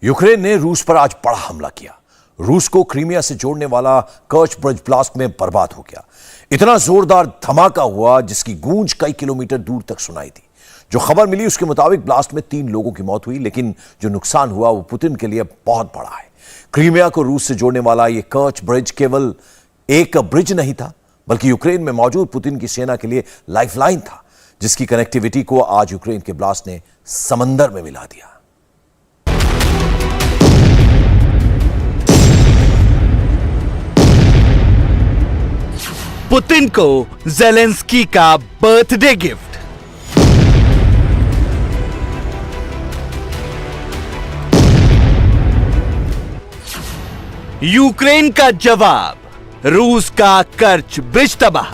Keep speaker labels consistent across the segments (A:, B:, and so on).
A: Ukraine ने रूस पर आज बड़ा हमला किया। रूस को क्रीमिया से जोड़ने वाला कर्च ब्रिज ब्लास्ट में बर्बाद हो गया। इतना जोरदार धमाका हुआ जिसकी गूंज कई किलोमीटर दूर तक सुनाई दी। जो खबर मिली उसके मुताबिक ब्लास्ट में 3 लोगों की मौत हुई, लेकिन जो नुकसान हुआ वो पुतिन के लिए बहुत बड़ा है। क्रीमिया को रूस से जोड़ने वाला यह कर्च ब्रिज केवल एक ब्रिज नहीं था, बल्कि यूक्रेन में मौजूद पुतिन की सेना के लिए लाइफलाइन था, जिसकी कनेक्टिविटी को आज यूक्रेन के ब्लास्ट ने समंदर में मिला दिया।
B: पुतिन को ज़ेलेंस्की का बर्थडे गिफ्ट। यूक्रेन का जवाब, रूस का कर्च ब्रिज तबाह।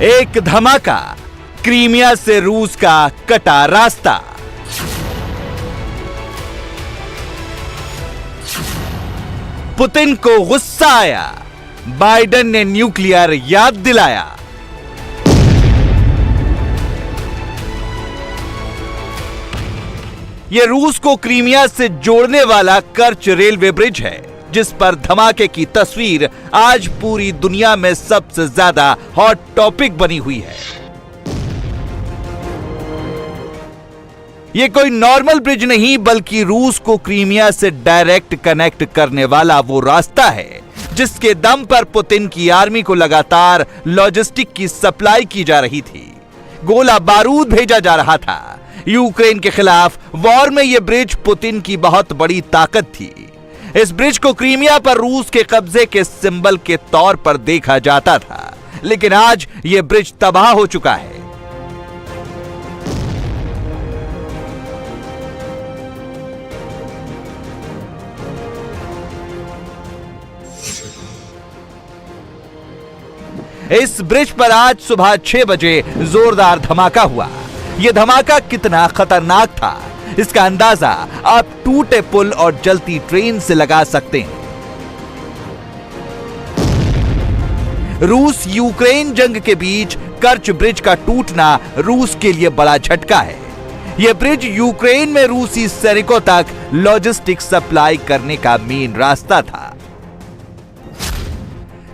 B: एक धमाका, क्रीमिया से रूस का कटा रास्ता। पुतिन को गुस्सा आया, बाइडेन ने न्यूक्लियर याद दिलाया। यह रूस को क्रीमिया से जोड़ने वाला कर्च रेलवे ब्रिज है, जिस पर धमाके की तस्वीर आज पूरी दुनिया में सबसे ज्यादा हॉट टॉपिक बनी हुई है। यह कोई नॉर्मल ब्रिज नहीं, बल्कि रूस को क्रीमिया से डायरेक्ट कनेक्ट करने वाला वो रास्ता है जिसके दम पर पुतिन की आर्मी को लगातार लॉजिस्टिक की सप्लाई की जा रही थी, गोला बारूद भेजा जा रहा था। यूक्रेन के खिलाफ वॉर में यह ब्रिज पुतिन की बहुत बड़ी ताकत थी। इस ब्रिज को क्रीमिया पर रूस के कब्जे के सिंबल के तौर पर देखा जाता था, लेकिन आज यह ब्रिज तबाह हो चुका है। इस ब्रिज पर आज सुबह 6 बजे जोरदार धमाका हुआ। यह धमाका कितना खतरनाक था, इसका अंदाजा आप टूटे पुल और जलती ट्रेन से लगा सकते हैं। रूस यूक्रेन जंग के बीच कर्च ब्रिज का टूटना रूस के लिए बड़ा झटका है। यह ब्रिज यूक्रेन में रूसी सैनिकों तक लॉजिस्टिक सप्लाई करने का मेन रास्ता था।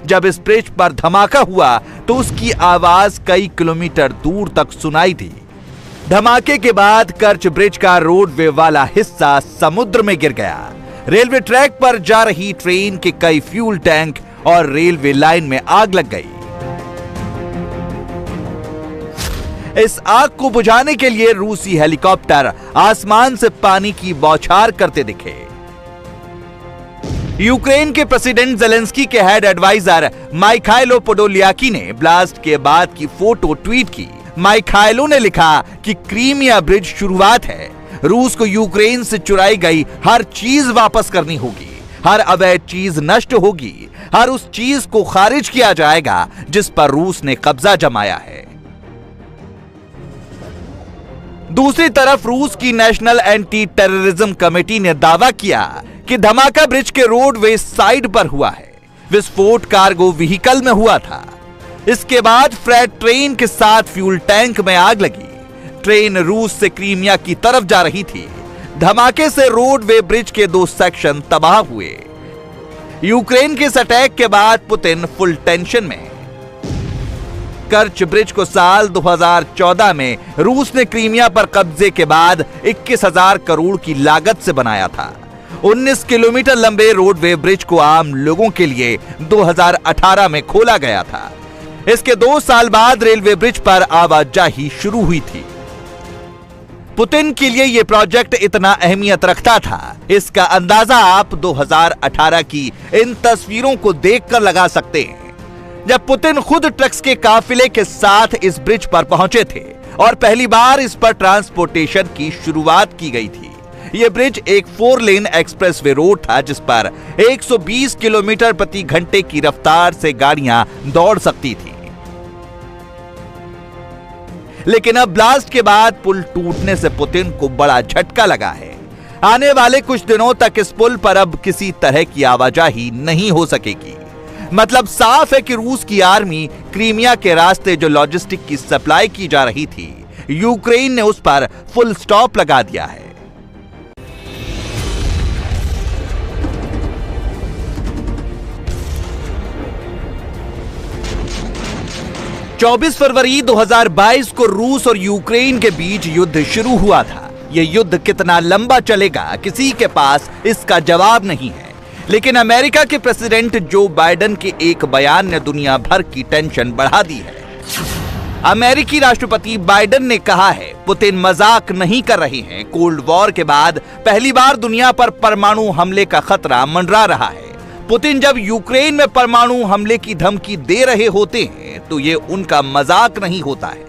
B: जब इस ब्रिज पर धमाका हुआ तो उसकी आवाज कई किलोमीटर दूर तक सुनाई दी। धमाके के बाद कर्च ब्रिज का रोडवे वाला हिस्सा समुद्र में गिर गया। रेलवे ट्रैक पर जा रही ट्रेन के कई फ्यूल टैंक और रेलवे लाइन में आग लग गई। इस आग को बुझाने के लिए रूसी हेलीकॉप्टर आसमान से पानी की बौछार करते दिखे। यूक्रेन के प्रेसिडेंट ज़ेलेंस्की के हेड एडवाइजर माइखाइलो पोडोलियाकी ने ब्लास्ट के बाद की फोटो ट्वीट की। माइखाइलो ने लिखा कि क्रीमिया ब्रिज शुरुआत है। रूस को यूक्रेन से चुराई गई हर चीज वापस करनी होगी, हर अवैध चीज नष्ट होगी, हर उस चीज को खारिज किया जाएगा जिस पर रूस ने कब्जा जमाया है। दूसरी तरफ रूस की नेशनल एंटी टेररिज्म कमेटी ने दावा किया कि धमाका ब्रिज के रोडवे साइड पर हुआ है। विस्फोट कार्गो व्हीकल में हुआ था। इसके बाद फ्रेट ट्रेन के साथ फ्यूल टैंक में आग लगी। ट्रेन रूस से क्रीमिया की तरफ जा रही थी। धमाके से रोडवे ब्रिज के 2 सेक्शन तबाह हुए। यूक्रेन के इस अटैक के बाद पुतिन फुल टेंशन में। कर्च ब्रिज को साल 2014 में रूस ने क्रीमिया पर कब्जे के बाद 21,000 करोड़ की लागत से बनाया था। 19 किलोमीटर लंबे रोडवे ब्रिज को आम लोगों के लिए 2018 में खोला गया था। इसके 2 साल बाद रेलवे ब्रिज पर आवाजाही शुरू हुई थी। पुतिन के लिए यह प्रोजेक्ट इतना अहमियत रखता था, इसका अंदाजा आप 2018 की इन तस्वीरों को देखकर लगा सकते हैं, जब पुतिन खुद ट्रक्स के काफिले के साथ इस ब्रिज पर पहुंचे थे और पहली बार इस पर ट्रांसपोर्टेशन की शुरुआत की गई थी। यह ब्रिज एक 4 लेन एक्सप्रेसवे रोड था जिस पर 120 किलोमीटर प्रति घंटे की रफ्तार से गाड़ियां दौड़ सकती थी। लेकिन अब ब्लास्ट के बाद पुल टूटने से पुतिन को बड़ा झटका लगा है। आने वाले कुछ दिनों तक इस पुल पर अब किसी तरह की आवाजाही नहीं हो सकेगी। मतलब साफ है कि रूस की आर्मी क्रीमिया के रास्ते जो लॉजिस्टिक की सप्लाई की जा रही थी, यूक्रेन ने उस पर फुल स्टॉप लगा दिया है। चौबीस फरवरी 2022 को रूस और यूक्रेन के बीच युद्ध शुरू हुआ था। यह युद्ध कितना लंबा चलेगा, किसी के पास इसका जवाब नहीं है। लेकिन अमेरिका के प्रेसिडेंट जो बाइडेन के एक बयान ने दुनिया भर की टेंशन बढ़ा दी है। अमेरिकी राष्ट्रपति बाइडेन ने कहा है, पुतिन मजाक नहीं कर रहे हैं। कोल्ड वॉर के बाद पहली बार दुनिया पर परमाणु हमले का खतरा मंडरा रहा है। पुतिन जब यूक्रेन में परमाणु हमले की धमकी दे रहे होते हैं तो ये उनका मजाक नहीं होता है।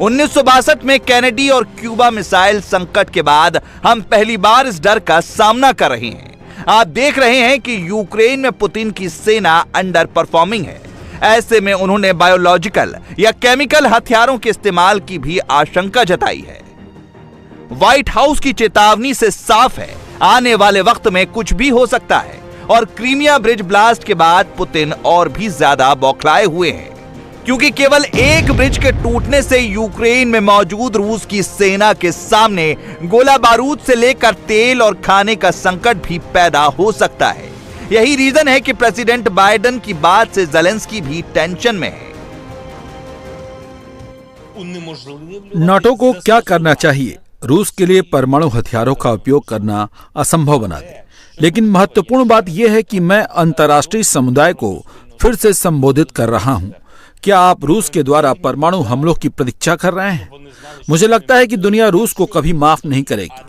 B: 1962 में कैनेडी और क्यूबा मिसाइल संकट के बाद हम पहली बार इस डर का सामना कर रहे हैं। आप देख रहे हैं कि यूक्रेन में पुतिन की सेना अंडर परफॉर्मिंग है। ऐसे में उन्होंने बायोलॉजिकल या केमिकल हथियारों के इस्तेमाल की भी आशंका जताई है। व्हाइट हाउस की चेतावनी से साफ है, आने वाले वक्त में कुछ भी हो सकता है। और क्रीमिया ब्रिज ब्लास्ट के बाद पुतिन और भी ज्यादा बौखलाए हुए हैं, क्योंकि केवल एक ब्रिज के टूटने से यूक्रेन में मौजूद रूस की सेना के सामने गोला बारूद से लेकर तेल और खाने का संकट भी पैदा हो सकता है। यही रीजन है कि प्रेसिडेंट बाइडेन की बात से ज़ेलेंस्की भी टेंशन में है।
C: नाटो को क्या करना चाहिए? रूस के लिए परमाणु हथियारों का उपयोग करना असंभव बना दे। लेकिन महत्वपूर्ण बात यह है कि मैं अंतर्राष्ट्रीय समुदाय को फिर से संबोधित कर रहा हूं। क्या आप रूस के द्वारा परमाणु हमलों की प्रतीक्षा कर रहे हैं? मुझे लगता है कि दुनिया रूस को कभी माफ नहीं करेगी।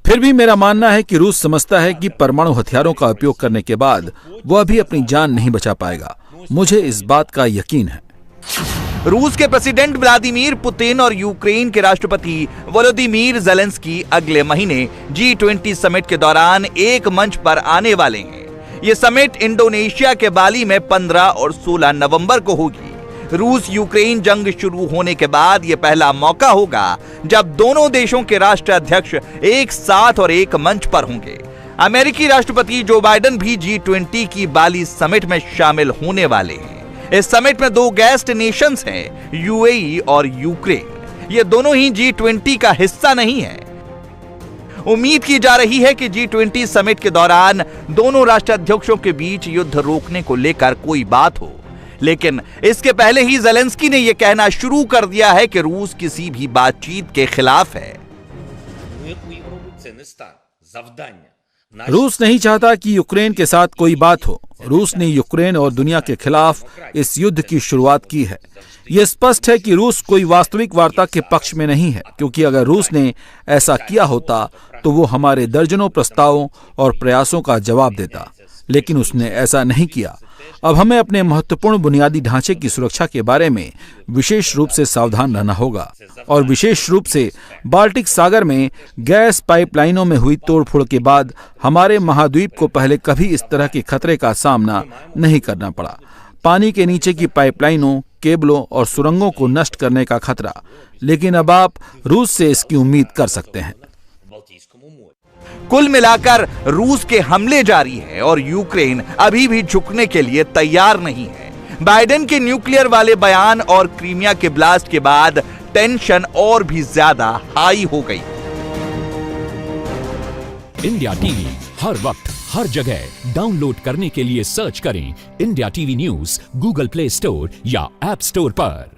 C: फिर भी मेरा मानना है कि रूस समझता है कि परमाणु हथियारों का उपयोग करने के बाद वह भी अपनी जान नहीं बचा पाएगा। मुझे इस बात का यकीन है।
B: रूस के प्रेसिडेंट व्लादिमीर पुतिन और यूक्रेन के राष्ट्रपति वोलोदिमीर ज़ेलेंस्की अगले महीने G20 समिट के दौरान एक मंच पर आने वाले हैं। यह समिट इंडोनेशिया के बाली में 15 और 16 नवंबर को होगी। रूस यूक्रेन जंग शुरू होने के बाद यह पहला मौका होगा जब दोनों देशों के राष्ट्राध्यक्ष एक साथ और एक मंच पर होंगे। अमेरिकी राष्ट्रपति जो बाइडेन भी G20 की बाली समिट में शामिल होने वाले हैं। इस समिट में दो गेस्ट नेशंस हैं, यूएई और यूक्रेन। ये दोनों ही G20 का हिस्सा नहीं है। उम्मीद की जा रही है कि G20 समिट के दौरान दोनों राष्ट्राध्यक्षों के बीच युद्ध रोकने को लेकर कोई बात हो। लेकिन इसके पहले ही ज़ेलेंस्की ने यह कहना शुरू कर दिया है कि रूस किसी भी बातचीत के खिलाफ है।
C: रूस नहीं चाहता कि यूक्रेन के साथ कोई बात हो। रूस ने यूक्रेन और दुनिया के खिलाफ इस युद्ध की शुरुआत की है। यह स्पष्ट है कि रूस कोई वास्तविक वार्ता के पक्ष में नहीं है, क्योंकि अगर रूस ने ऐसा किया होता तो वो हमारे दर्जनों प्रस्तावों और प्रयासों का जवाब देता। लेकिन उसने ऐसा नहीं किया। अब हमें अपने महत्वपूर्ण बुनियादी ढांचे की सुरक्षा के बारे में विशेष रूप से सावधान रहना होगा, और विशेष रूप से बाल्टिक सागर में गैस पाइपलाइनों में हुई तोड़फोड़ के बाद हमारे महाद्वीप को पहले कभी इस तरह के खतरे का सामना नहीं करना पड़ा। पानी के नीचे की पाइपलाइनों, केबलों और सुरंगों को नष्ट करने का खतरा। लेकिन अब आप रूस से इसकी उम्मीद कर सकते हैं।
B: कुल मिलाकर रूस के हमले जारी है और यूक्रेन अभी भी झुकने के लिए तैयार नहीं है। बाइडेन के न्यूक्लियर वाले बयान और क्रीमिया के ब्लास्ट के बाद टेंशन और भी ज्यादा हाई हो गई।
D: इंडिया टीवी हर वक्त हर जगह डाउनलोड करने के लिए सर्च करें India TV news Google play store या ऐप स्टोर पर।